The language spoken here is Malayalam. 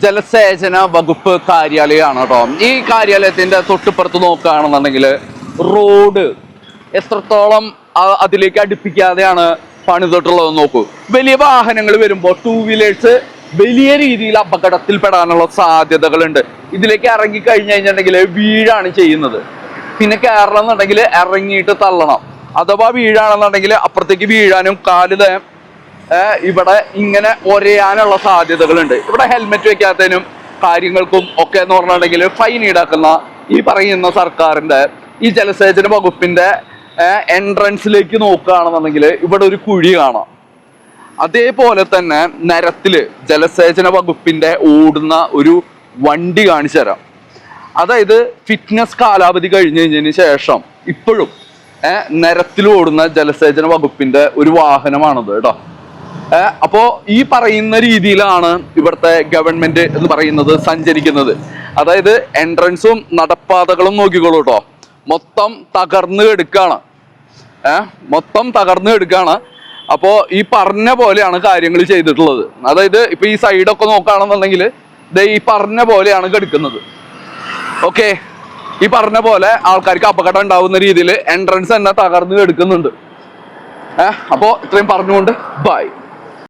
ജലസേചന വകുപ്പ് കാര്യാലയമാണ് കേട്ടോ. ഈ കാര്യാലയത്തിന്റെ തൊട്ടിപ്പുറത്ത് നോക്കുകയാണെന്നുണ്ടെങ്കിൽ റോഡ് എത്രത്തോളം അതിലേക്ക് അടുപ്പിക്കാതെയാണ് പണിതിട്ടുള്ളത് നോക്കൂ. വലിയ വാഹനങ്ങൾ വരുമ്പോൾ ടൂ വീലേഴ്സ് വലിയ രീതിയിൽ അപകടത്തിൽപ്പെടാനുള്ള സാധ്യതകളുണ്ട്. ഇതിലേക്ക് ഇറങ്ങി കഴിഞ്ഞു കഴിഞ്ഞിട്ടുണ്ടെങ്കിൽ വീഴാണ് ചെയ്യുന്നത്. പിന്നെ കയറണം എന്നുണ്ടെങ്കിൽ ഇറങ്ങിയിട്ട് തള്ളണം. അഥവാ വീഴാണെന്നുണ്ടെങ്കിൽ അപ്പുറത്തേക്ക് വീഴാനും കാല് ഇവിടെ ഇങ്ങനെ ഒരയാനുള്ള സാധ്യതകളുണ്ട്. ഇവിടെ ഹെൽമെറ്റ് വെക്കാത്തതിനും കാര്യങ്ങൾക്കും ഒക്കെ എന്ന് പറഞ്ഞിട്ടുണ്ടെങ്കിൽ ഫൈൻ ഈടാക്കുന്ന ഈ പറയുന്ന സർക്കാരിന്റെ ഈ ജലസേചന വകുപ്പിന്റെ എൻട്രൻസിലേക്ക് നോക്കുകയാണെന്നുണ്ടെങ്കിൽ ഇവിടെ ഒരു കുഴി കാണാം. അതേപോലെ തന്നെ നിരത്തില് ജലസേചന വകുപ്പിന്റെ ഓടുന്ന ഒരു വണ്ടി കാണിച്ചു തരാം. അതായത് ഫിറ്റ്നസ് കാലാവധി കഴിഞ്ഞു കഴിഞ്ഞതിന് ശേഷം ഇപ്പോഴും നിരത്തിൽ ഓടുന്ന ജലസേചന വകുപ്പിന്റെ ഒരു വാഹനമാണത് കേട്ടോ. അപ്പോ ഈ പറയുന്ന രീതിയിലാണ് ഇവിടുത്തെ ഗവൺമെന്റ് എന്ന് പറയുന്നത് സഞ്ചരിക്കുന്നത്. അതായത് എൻട്രൻസും നടപ്പാതകളും നോക്കിക്കോളൂ കേട്ടോ, മൊത്തം തകർന്നു എടുക്കാണ്. മൊത്തം തകർന്നു എടുക്കാണ്. അപ്പോ ഈ പറഞ്ഞ പോലെയാണ് കാര്യങ്ങൾ ചെയ്തിട്ടുള്ളത്. അതായത് ഇപ്പൊ ഈ സൈഡൊക്കെ നോക്കുകയാണെന്നുണ്ടെങ്കിൽ ഈ പറഞ്ഞ പോലെയാണ് കെടുക്കുന്നത്. ഓക്കെ, ഈ പറഞ്ഞ പോലെ ആൾക്കാർക്ക് അപകടം ഉണ്ടാവുന്ന രീതിയിൽ എൻട്രൻസ് തന്നെ തകർന്നു എടുക്കുന്നുണ്ട്. അപ്പോൾ ഇത്രയും പറഞ്ഞുകൊണ്ട് ബൈ.